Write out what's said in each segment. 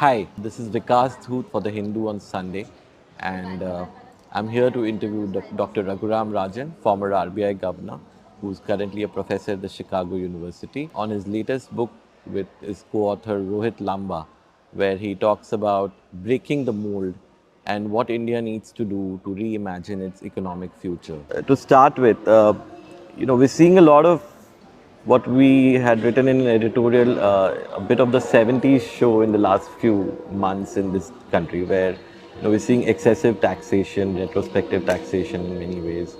Hi, this is Vikas Dhoot for The Hindu on Sunday, and I'm here to interview Dr. Raghuram Rajan, former RBI governor, who's currently a professor at the Chicago University, on his latest book with his co-author Rohit Lamba, where he talks about breaking the mold and what India needs to do to reimagine its economic future. To start with, we're seeing a lot of what we had written in an editorial, a bit of the 70s show in the last few months in this country, where we're seeing excessive taxation, retrospective taxation in many ways,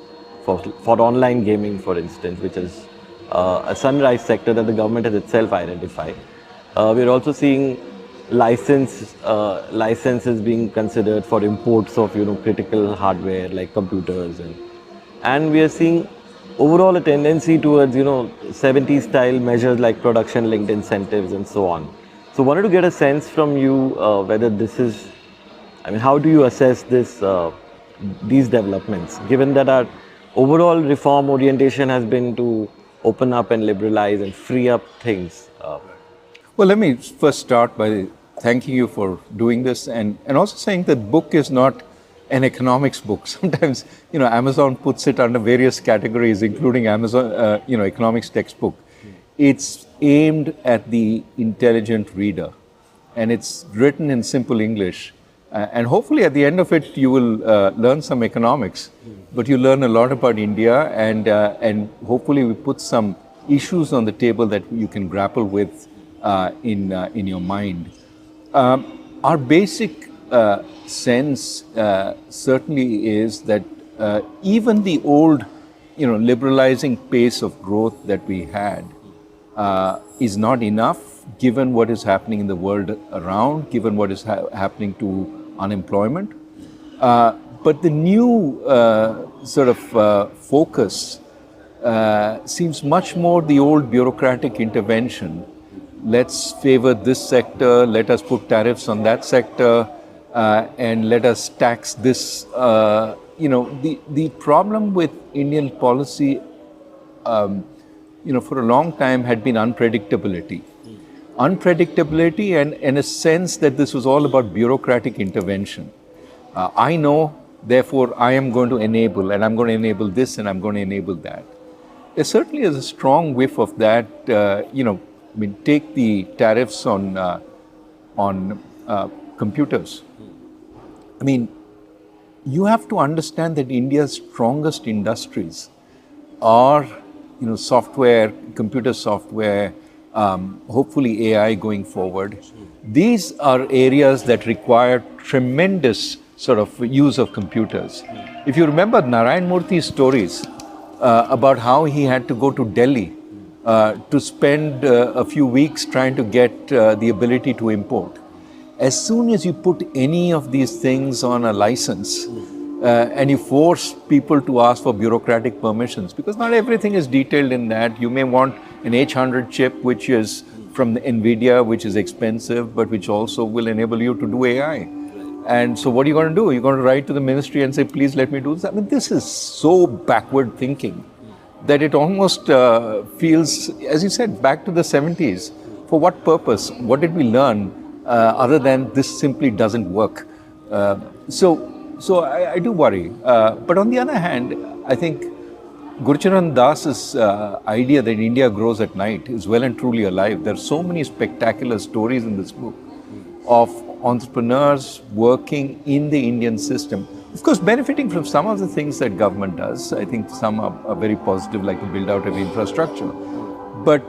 for online gaming, for instance, which is a sunrise sector that the government has itself identified. We're also seeing licenses being considered for imports of critical hardware like computers, and we are seeing overall a tendency towards 70s style measures like production linked incentives and so on. So wanted to get a sense from you whether this is, I mean, how do you assess these developments, given that our overall reform orientation has been to open up and liberalize and free up things. Well, let me first start by thanking you for doing this and also saying that book is not an economics book. Sometimes, Amazon puts it under various categories, including Amazon, economics textbook. It's aimed at the intelligent reader, and it's written in simple English. And hopefully at the end of it, you will learn some economics, but you learn a lot about India, and hopefully we put some issues on the table that you can grapple with in your mind. Our basic sense certainly is that even the old, liberalizing pace of growth that we had is not enough, given what is happening in the world around, given what is happening to unemployment. But the new focus seems much more the old bureaucratic intervention. Let's favor this sector, let us put tariffs on that sector, and let us tax this. The problem with Indian policy, for a long time had been unpredictability. Unpredictability and a sense that this was all about bureaucratic intervention. I know, therefore I am going to enable, and I'm going to enable this, and I'm going to enable that. There certainly is a strong whiff of that. Take the tariffs on computers. You have to understand that India's strongest industries are, software, computer software, hopefully AI going forward. These are areas that require tremendous use of computers. If you remember Narayan Murthy's stories about how he had to go to Delhi to spend a few weeks trying to get the ability to import. As soon as you put any of these things on a license and you force people to ask for bureaucratic permissions, because not everything is detailed in that. You may want an H100 chip, which is from the NVIDIA, which is expensive, but which also will enable you to do AI. And so what are you going to do? You're going to write to the ministry and say, please let me do this. This is so backward thinking that it almost feels, as you said, back to the 70s. For what purpose? What did we learn other than this simply doesn't work? So I do worry. But on the other hand, I think Gurcharan Das's idea that India grows at night is well and truly alive. There are so many spectacular stories in this book of entrepreneurs working in the Indian system. Of course, benefiting from some of the things that government does. I think some are very positive, like the build out of infrastructure. But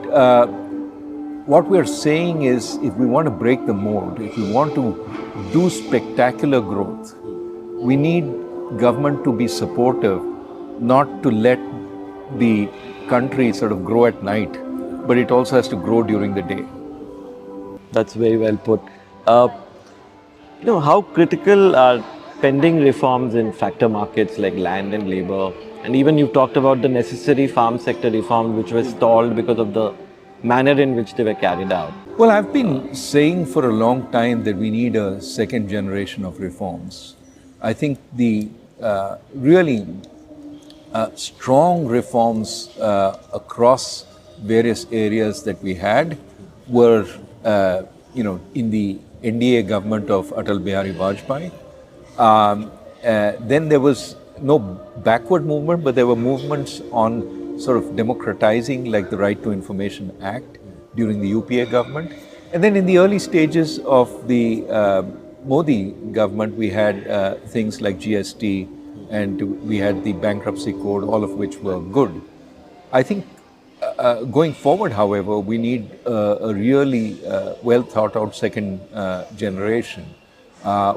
what we're saying is, if we want to break the mold, if we want to do spectacular growth, we need government to be supportive, not to let the country grow at night, but it also has to grow during the day. That's very well put. How critical are pending reforms in factor markets like land and labor? And even you've talked about the necessary farm sector reforms, which were stalled because of the manner in which they were carried out. Well, I've been saying for a long time that we need a second generation of reforms. I think the really strong reforms across various areas that we had were, in the NDA government of Atal Bihari Vajpayee. Then there was no backward movement, but there were movements on sort of democratizing, like the Right to Information Act during the UPA government. And then in the early stages of the Modi government, we had things like GST and we had the bankruptcy code, all of which were good. I think going forward, however, we need a really well thought out second generation,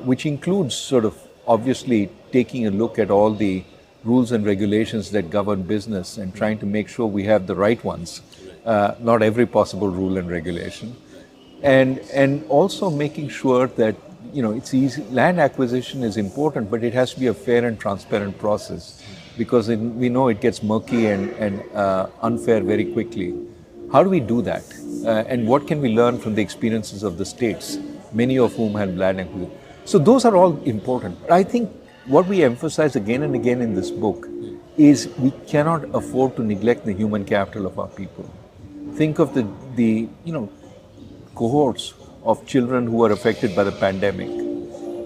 which includes sort of obviously taking a look at all the rules and regulations that govern business and trying to make sure we have the right ones, not every possible rule and regulation. And also making sure that, you know, it's easy. Land acquisition is important, but it has to be a fair and transparent process, because we know it gets murky and unfair very quickly. How do we do that? And what can we learn from the experiences of the states, many of whom had land acquisition? So those are all important. I think what we emphasize again and again in this book is we cannot afford to neglect the human capital of our people. Think of the cohorts of children who are affected by the pandemic.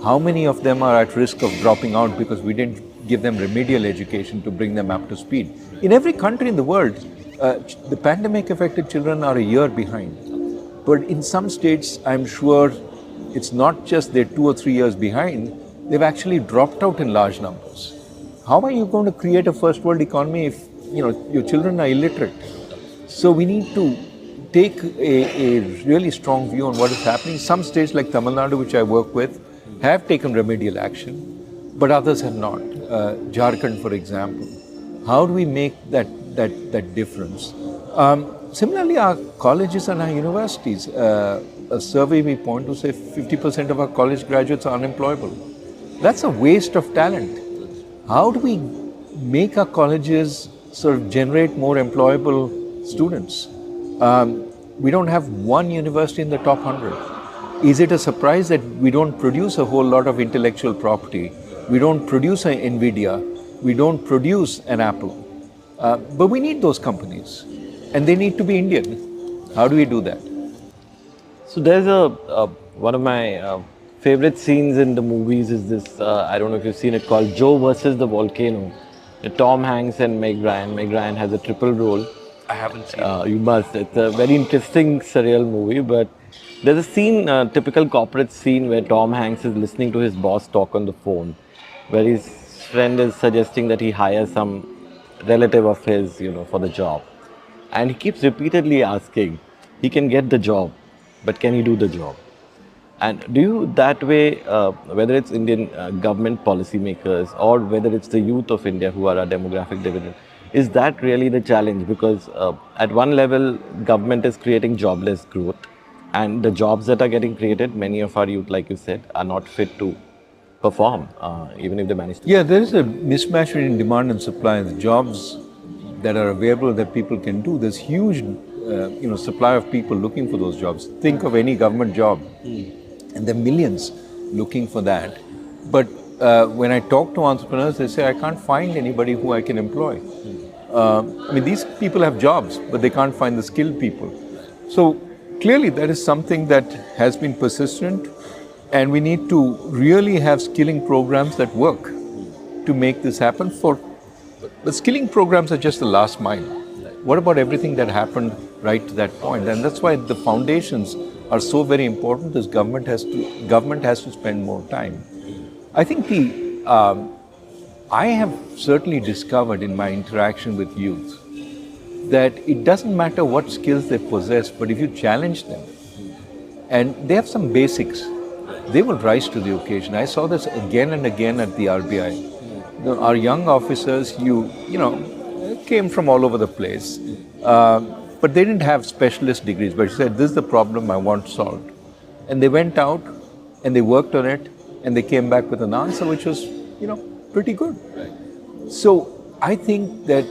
How many of them are at risk of dropping out because we didn't give them remedial education to bring them up to speed? In every country in the world, the pandemic affected children are a year behind. But in some states, I'm sure it's not just they're 2 or 3 years behind, they've actually dropped out in large numbers. How are you going to create a first world economy if your children are illiterate? So we need to take a really strong view on what is happening. Some states like Tamil Nadu, which I work with, have taken remedial action, but others have not. Jharkhand, for example. How do we make that difference? Similarly, our colleges and our universities, a survey we point to say 50% of our college graduates are unemployable. That's a waste of talent. How do we make our colleges sort of generate more employable students? We don't have one university in the top 100. Is it a surprise that we don't produce a whole lot of intellectual property? We don't produce an NVIDIA. We don't produce an Apple. But we need those companies, and they need to be Indian. How do we do that? So there's one of my favorite scenes in the movies is this, I don't know if you've seen it, called Joe versus the Volcano. Tom Hanks and Meg Ryan. Meg Ryan has a triple role. I haven't seen it. You must. It's a very interesting, surreal movie. But there's a scene, typical corporate scene, where Tom Hanks is listening to his boss talk on the phone, where his friend is suggesting that he hire some relative of his, for the job. And he keeps repeatedly asking, he can get the job, but can he do the job? And do you that way, whether it's Indian government policymakers or whether it's the youth of India who are our demographic dividend, is that really the challenge? Because at one level, government is creating jobless growth, and the jobs that are getting created, many of our youth, like you said, are not fit to perform, even if they manage to. Yeah, there is a mismatch between demand and supply. The jobs that are available that people can do, there's huge supply of people looking for those jobs. Think of any government job, and there are millions looking for that. But when I talk to entrepreneurs, they say, I can't find anybody who I can employ. These people have jobs, but they can't find the skilled people. So clearly that is something that has been persistent, and we need to really have skilling programs that work to make this happen. But skilling programs are just the last mile. What about everything that happened right to that point? And that's why the foundations are so very important. This government has to spend more time. I think I have certainly discovered in my interaction with youth that it doesn't matter what skills they possess, but if you challenge them and they have some basics, they will rise to the occasion. I saw this again and again at the RBI. Our young officers, came from all over the place, but they didn't have specialist degrees, but said, this is the problem I want solved. And they went out and they worked on it, and they came back with an answer which was, pretty good. Right. So I think that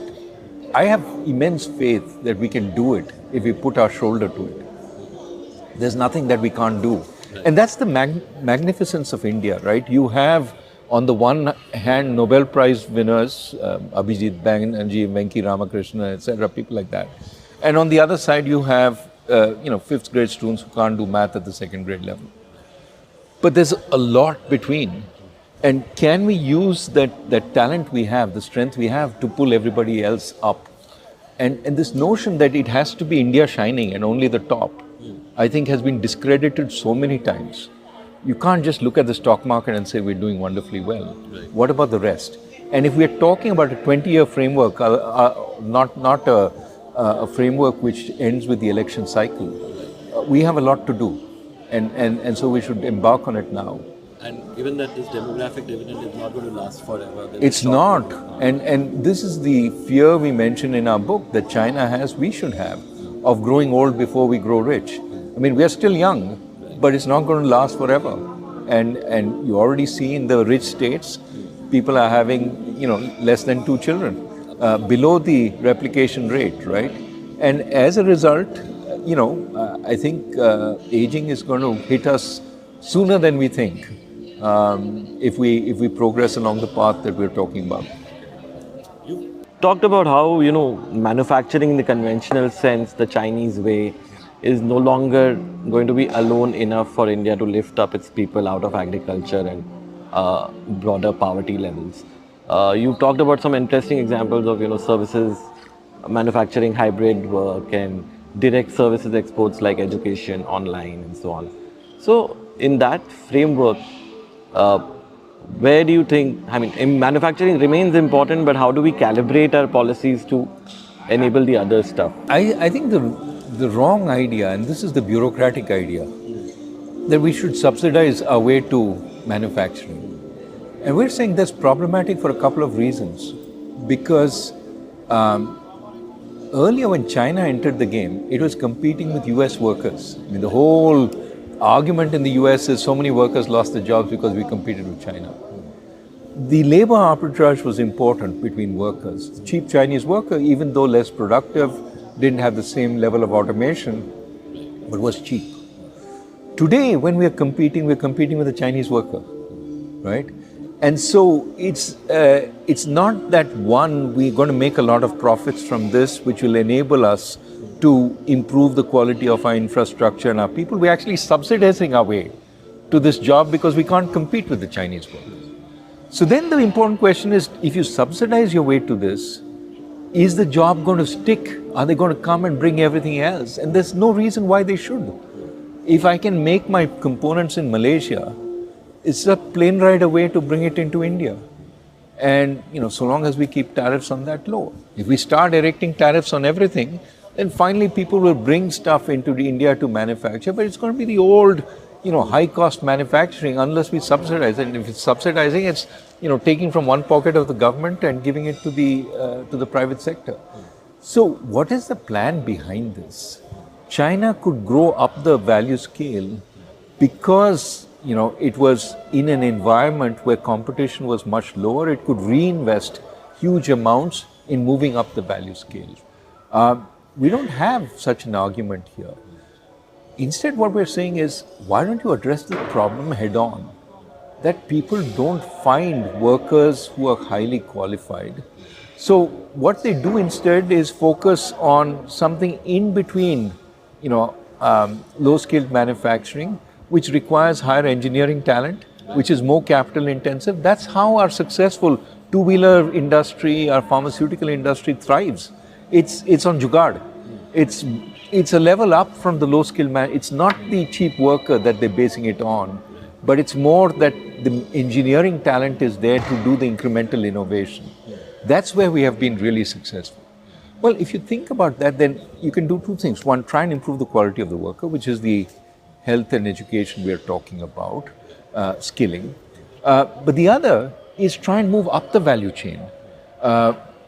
I have immense faith that we can do it if we put our shoulder to it. There's nothing that we can't do. Right. And that's the magnificence of India, right? You have, on the one hand, Nobel Prize winners, Abhijit Banerjee, Venki Ramakrishna, etc., people like that. And on the other side, you have, 5th grade students who can't do math at the 2nd grade level. but there's a lot between. And can we use that talent we have, the strength we have, to pull everybody else up? And this notion that it has to be India shining and only the top, I think has been discredited so many times. You can't just look at the stock market and say we're doing wonderfully well. Right. What about the rest? And if we're talking about a 20-year framework, not a framework which ends with the election cycle, we have a lot to do. And so we should embark on it now. And given that this demographic dividend is not going to last forever, it's not. And this is the fear we mention in our book that China has, we should have, of growing old before we grow rich. I mean, we are still young, but it's not going to last forever. And you already see in the rich states, people are having, less than 2 children, below the replication rate, right? And as a result, I think aging is going to hit us sooner than we think, if we progress along the path that we're talking about. You talked about how, manufacturing in the conventional sense, the Chinese way, is no longer going to be alone enough for India to lift up its people out of agriculture and broader poverty levels. You talked about some interesting examples of, services, manufacturing, hybrid work, and direct services exports like education, online, and so on. So, in that framework, where do you think, manufacturing remains important, but how do we calibrate our policies to enable the other stuff? I think the wrong idea, and this is the bureaucratic idea, that we should subsidize our way to manufacturing. And we're saying that's problematic for a couple of reasons. Because earlier when China entered the game, it was competing with US workers. I mean, the whole argument in the US is so many workers lost their jobs because we competed with China. The labor arbitrage was important between workers. The cheap Chinese worker, even though less productive, didn't have the same level of automation, but was cheap. Today, when we're competing with the Chinese worker, right? And so it's not that we're going to make a lot of profits from this, which will enable us to improve the quality of our infrastructure and our people. We're actually subsidizing our way to this job because we can't compete with the Chinese workers. So then the important question is, if you subsidize your way to this, is the job going to stick? Are they going to come and bring everything else? And there's no reason why they should. If I can make my components in Malaysia, it's a plane ride away to bring it into India. And, so long as we keep tariffs on that low. If we start erecting tariffs on everything, then finally people will bring stuff into India to manufacture, but it's going to be the old, high-cost manufacturing unless we subsidize. And if it's subsidizing, it's, taking from one pocket of the government and giving it to the private sector. So what is the plan behind this? China could grow up the value scale because, it was in an environment where competition was much lower. It could reinvest huge amounts in moving up the value scale. We don't have such an argument here. Instead, what we're saying is, why don't you address the problem head on? That people don't find workers who are highly qualified. So what they do instead is focus on something in between, low-skilled manufacturing, which requires higher engineering talent, which is more capital intensive. That's how our successful two-wheeler industry, our pharmaceutical industry thrives. It's on jugaad. It's a level up from the low-skilled man. It's not the cheap worker that they're basing it on, but it's more that the engineering talent is there to do the incremental innovation. That's where we have been really successful. Well, if you think about that, then you can do two things. One, try and improve the quality of the worker, which is the health and education we are talking about, skilling. But the other is try and move up the value chain.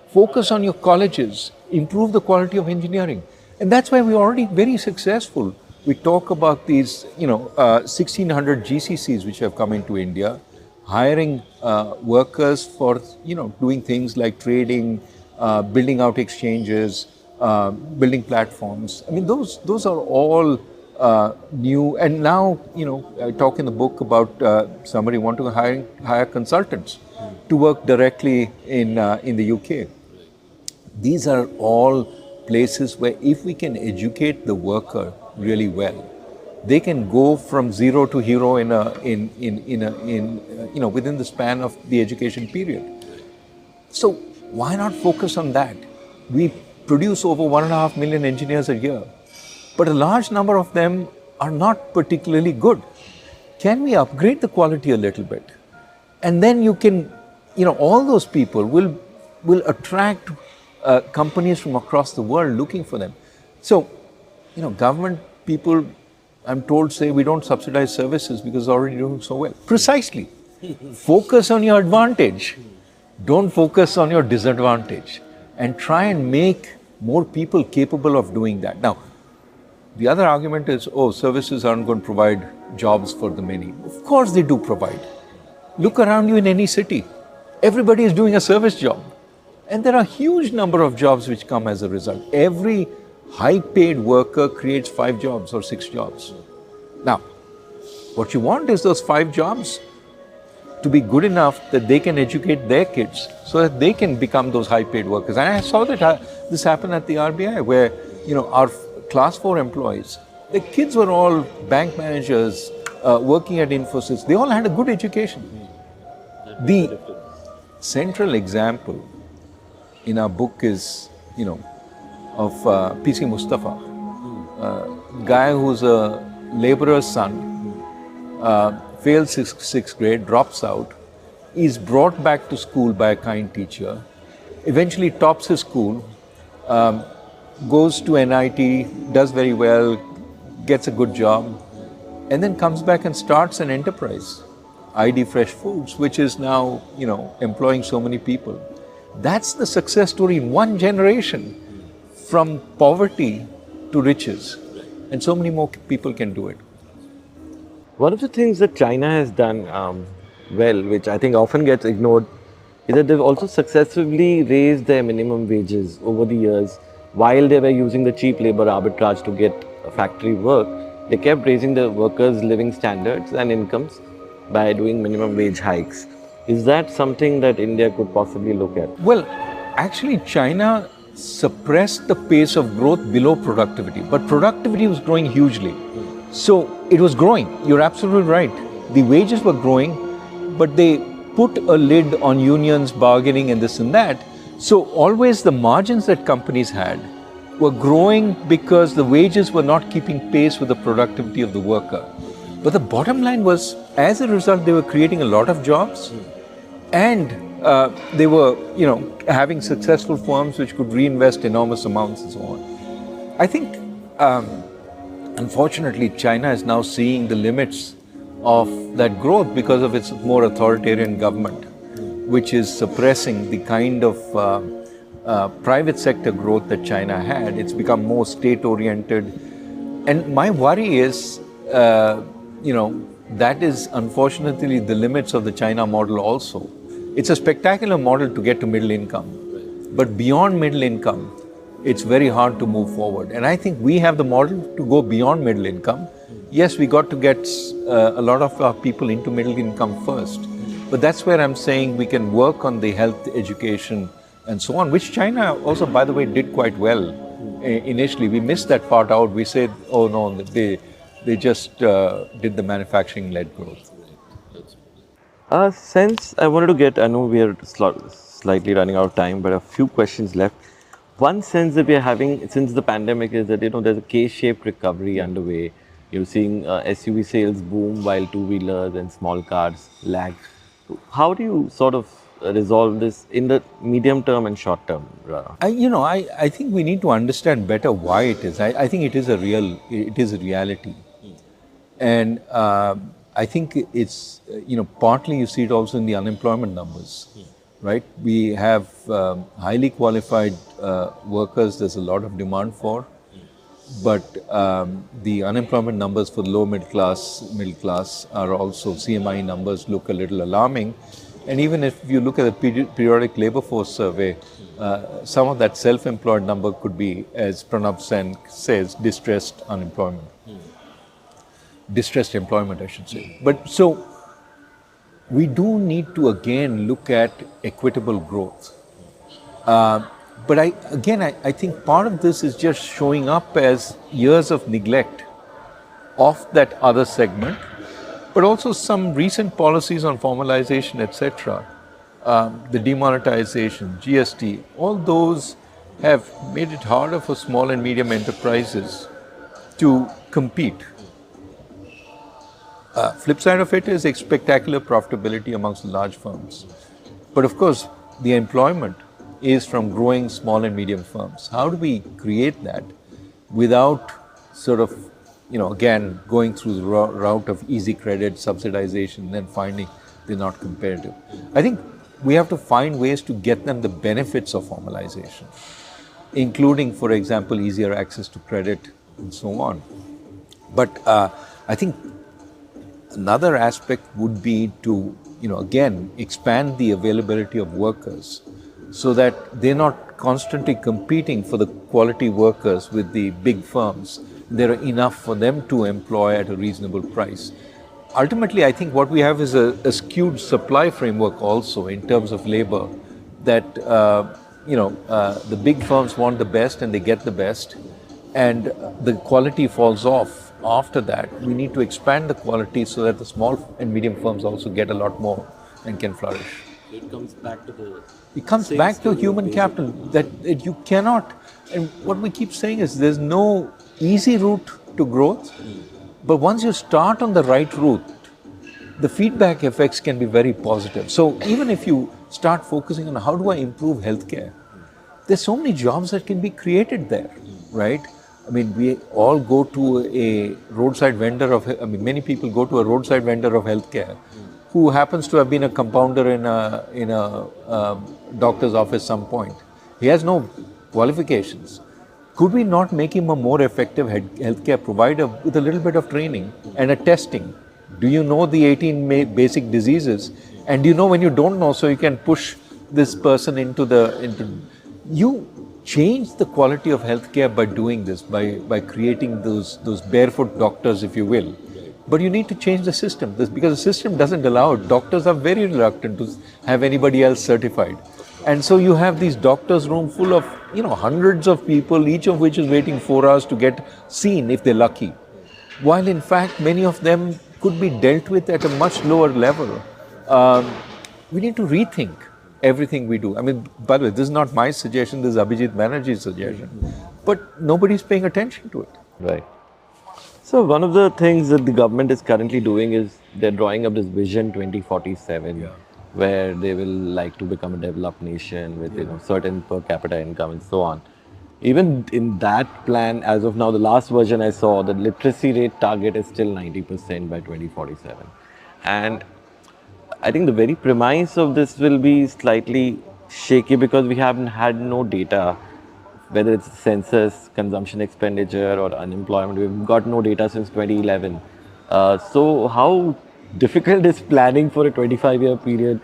Focus on your colleges, improve the quality of engineering. And that's why we're already very successful. We talk about these, 1,600 GCCs which have come into India, hiring workers for, doing things like trading, building out exchanges, building platforms. I mean, those are all new. And now, I talk in the book about somebody wanting to hire consultants to work directly in the UK. These are all places where if we can educate the worker really well, they can go from zero to hero within the span of the education period. So why not focus on that? We produce over 1.5 million engineers a year, but a large number of them are not particularly good. Can we upgrade the quality a little bit? And then you can, all those people will attract companies from across the world looking for them. So, government people, I'm told, say we don't subsidize services because it's already doing so well. Precisely. Focus on your advantage. Don't focus on your disadvantage. And try and make more people capable of doing that. Now, the other argument is, services aren't going to provide jobs for the many. Of course they do provide. Look around you in any city. Everybody is doing a service job. And there are a huge number of jobs which come as a result. Every high-paid worker creates 5 jobs or 6 jobs. Now, what you want is those 5 jobs to be good enough that they can educate their kids so that they can become those high-paid workers. And I saw that this happen at the RBI where, our class 4 employees, the kids were all bank managers, working at Infosys. They all had a good education. The central example in our book is, of PC Mustafa, a guy who's a laborer's son, fails 6th grade, drops out, is brought back to school by a kind teacher, eventually tops his school, goes to NIT, does very well, gets a good job, and then comes back and starts an enterprise, ID Fresh Foods, which is now, employing so many people. That's the success story in one generation, from poverty to riches. And so many more people can do it. One of the things that China has done well, which I think often gets ignored, is that they've also successfully raised their minimum wages over the years. While they were using the cheap labor arbitrage to get factory work, they kept raising the workers' living standards and incomes by doing minimum wage hikes. Is that something that India could possibly look at? Well, actually, China suppressed the pace of growth below productivity, but productivity was growing hugely. So it was growing. You're absolutely right. The wages were growing, but they put a lid on unions, bargaining, and this and that. So always the margins that companies had were growing because the wages were not keeping pace with the productivity of the worker. But the bottom line was, as a result, they were creating a lot of jobs, and they were, having successful firms which could reinvest enormous amounts and so on. I think, unfortunately, China is now seeing the limits of that growth because of its more authoritarian government, which is suppressing the kind of private sector growth that China had. It's become more state-oriented. And my worry is, that is unfortunately the limits of the China model also. It's a spectacular model to get to middle income, but beyond middle income, it's very hard to move forward. And I think we have the model to go beyond middle income. Yes, we got to get a lot of our people into middle income first, but that's where I'm saying we can work on the health, education, and so on, which China also, by the way, did quite well initially. We missed that part out. We said, oh no, they just did the manufacturing-led growth. Since I wanted to get, I know we are slightly running out of time, but a few questions left. One sense that we are having since the pandemic is that, there's a K-shaped recovery underway. You're seeing SUV sales boom while two-wheelers and small cars lag. How do you sort of resolve this in the medium term and short term? I think we need to understand better why it is. I think it is a reality. And I think it's, partly you see it also in the unemployment numbers, right? We have highly qualified workers, there's a lot of demand for, but the unemployment numbers for the low middle class are also, CMI numbers look a little alarming. And even if you look at the periodic labor force survey, some of that self-employed number could be, as Pranab Sen says, distressed employment, I should say. But so we do need to again look at equitable growth. But I think part of this is just showing up as years of neglect of that other segment, but also some recent policies on formalization, etc., the demonetization, GST, all those have made it harder for small and medium enterprises to compete. Flip side of it is a spectacular profitability amongst the large firms. But of course, the employment is from growing small and medium firms. How do we create that without sort of, again, going through the route of easy credit, subsidization, and then finding they're not competitive? I think we have to find ways to get them the benefits of formalization, including, for example, easier access to credit and so on. But I think another aspect would be to, again, expand the availability of workers so that they're not constantly competing for the quality workers with the big firms. There are enough for them to employ at a reasonable price. Ultimately, I think what we have is a skewed supply framework also in terms of labor, that the big firms want the best and they get the best, and the quality falls off after that. We need to expand the quality so that the small and medium firms also get a lot more and can flourish. It comes back to the... It comes back to human capital, that you cannot, and what we keep saying is there's no easy route to growth, but once you start on the right route, the feedback effects can be very positive. So even if you start focusing on how do I improve healthcare, there's so many jobs that can be created there, right? I mean, we all go to a roadside vendor many people go to a roadside vendor of healthcare who happens to have been a compounder in a doctor's office some point. He has no qualifications. Could we not make him a more effective healthcare provider with a little bit of training and a testing? Do you know the 18 basic diseases? And do you know when you don't know, so you can push this person into you change the quality of healthcare by doing this, by creating those barefoot doctors, if you will. But you need to change the system, because the system doesn't allow it. Doctors are very reluctant to have anybody else certified. And so you have these doctors' room full of, hundreds of people, each of which is waiting 4 hours to get seen if they're lucky. While in fact, many of them could be dealt with at a much lower level. We need to rethink everything we do. I mean, by the way, this is not my suggestion, this is Abhijit Banerjee's suggestion. But nobody's paying attention to it. Right. So one of the things that the government is currently doing is they're drawing up this Vision 2047, where they will like to become a developed nation with certain per capita income and so on. Even in that plan, as of now, the last version I saw, the literacy rate target is still 90% by 2047. And I think the very premise of this will be slightly shaky because we haven't had no data, whether it's census, consumption expenditure or unemployment. We've got no data since 2011. So how difficult is planning for a 25-year period?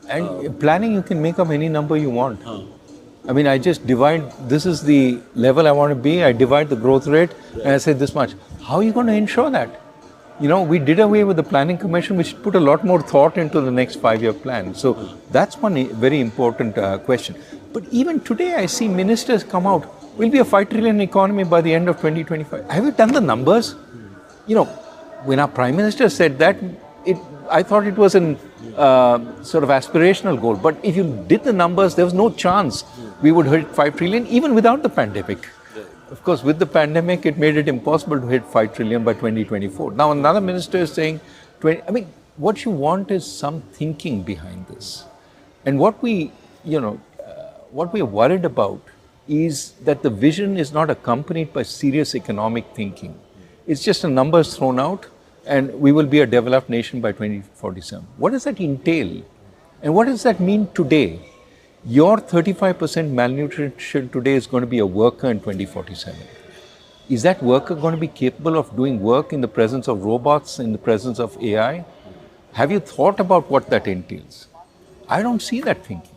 And planning, you can make up any number you want. I mean, I just divide, this is the level I want to be, I divide the growth rate, and I say this much. How are you going to ensure that? We did away with the planning commission, which put a lot more thought into the next 5-year plan. So that's one very important question. But even today, I see ministers come out, we'll be a 5 trillion economy by the end of 2025. Have you done the numbers? When our Prime Minister said that, I thought it was an sort of aspirational goal. But if you did the numbers, there was no chance we would hit 5 trillion even without the pandemic. Of course, with the pandemic, it made it impossible to hit 5 trillion by 2024. Now, another minister is saying, what you want is some thinking behind this. And what we are worried about is that the vision is not accompanied by serious economic thinking. It's just a numbers thrown out, and we will be a developed nation by 2047. What does that entail? And what does that mean today? Your 35% malnutrition today is going to be a worker in 2047. Is that worker going to be capable of doing work in the presence of robots, in the presence of AI? Have you thought about what that entails? I don't see that thinking.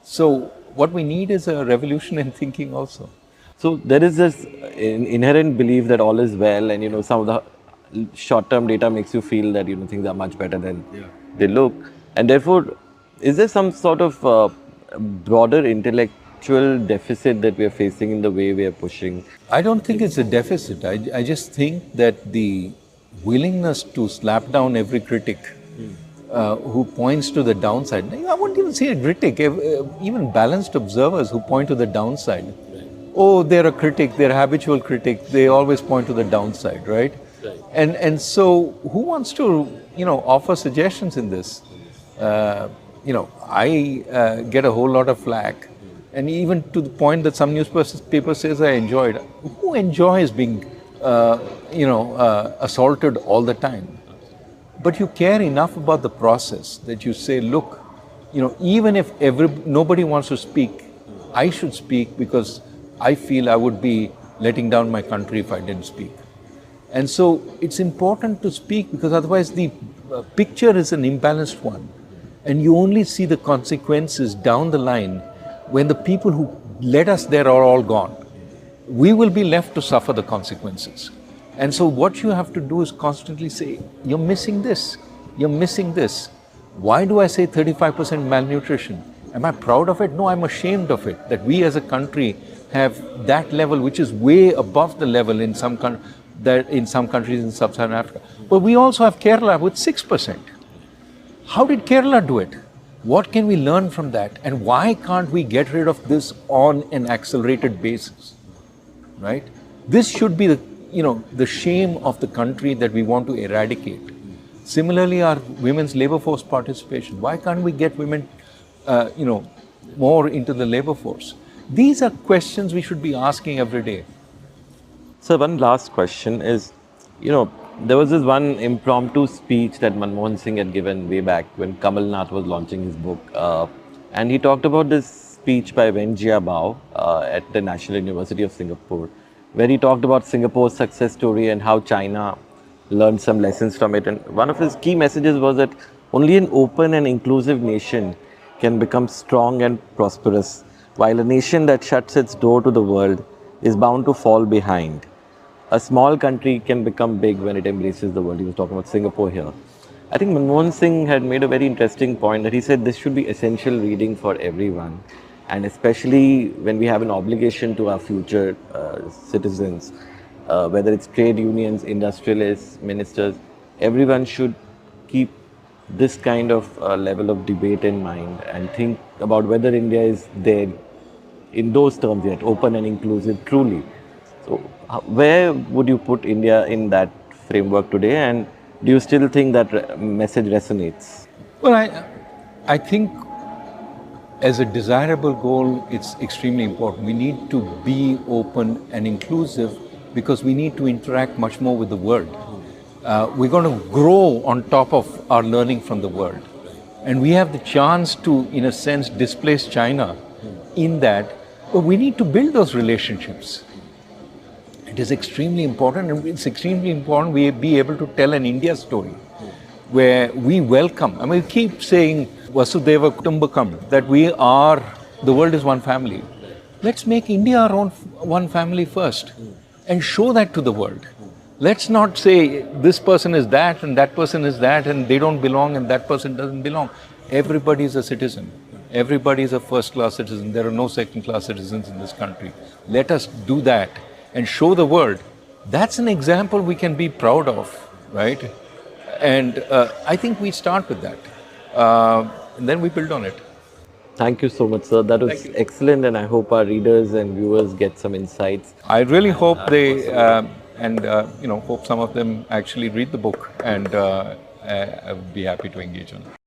So what we need is a revolution in thinking also. So there is this inherent belief that all is well, and some of the short-term data makes you feel that things are much better than they look, and therefore, is there some sort of broader actual deficit that we are facing in the way we are pushing? I don't think it's a deficit. I just think that the willingness to slap down every critic who points to the downside. I wouldn't even say a critic, even balanced observers who point to the downside. Oh, they're a critic, they're a habitual critic, they always point to the downside, right? And so who wants to, offer suggestions in this? I get a whole lot of flack. And even to the point that some newspaper says I enjoyed. Who enjoys being, assaulted all the time? But you care enough about the process that you say, look, even if nobody wants to speak, I should speak because I feel I would be letting down my country if I didn't speak. And so it's important to speak because otherwise the picture is an imbalanced one. And you only see the consequences down the line when the people who led us there are all gone. We will be left to suffer the consequences. And so what you have to do is constantly say, you're missing this, you're missing this. Why do I say 35% malnutrition? Am I proud of it? No, I'm ashamed of it, that we as a country have that level, which is way above the level in some countries in Sub-Saharan Africa. But we also have Kerala with 6%. How did Kerala do it? What can we learn from that? And why can't we get rid of this on an accelerated basis? Right? This should be the shame of the country that we want to eradicate. Similarly, our women's labor force participation. Why can't we get women, more into the labor force? These are questions we should be asking every day. So one last question is, there was this one impromptu speech that Manmohan Singh had given way back when Kamal Nath was launching his book. And he talked about this speech by Wen Jiabao at the National University of Singapore, where he talked about Singapore's success story and how China learned some lessons from it. And one of his key messages was that only an open and inclusive nation can become strong and prosperous, while a nation that shuts its door to the world is bound to fall behind. A small country can become big when it embraces the world. He was talking about Singapore here. I think Manmohan Singh had made a very interesting point that he said this should be essential reading for everyone. And especially when we have an obligation to our future citizens, whether it's trade unions, industrialists, ministers, everyone should keep this kind of level of debate in mind and think about whether India is there in those terms yet, open and inclusive truly. So where would you put India in that framework today, and do you still think that message resonates? Well, I think as a desirable goal, it's extremely important. We need to be open and inclusive because we need to interact much more with the world. We're going to grow on top of our learning from the world. And we have the chance to, in a sense, displace China in that, but we need to build those relationships. It is extremely important, and it's extremely important we be able to tell an India story where we welcome. I mean, we keep saying Vasudhaiva Kutumbakam, that the world is one family. Let's make India our own one family first and show that to the world. Let's not say this person is that and that person is that and they don't belong and that person doesn't belong. Everybody is a citizen. Everybody is a first-class citizen. There are no second-class citizens in this country. Let us do that and show the world. That's an example we can be proud of, right? And I think we start with that. And then we build on it. Thank you so much, sir. That was excellent, and I hope our readers and viewers get some insights. I really hope they, hope some of them actually read the book, and I would be happy to engage on it.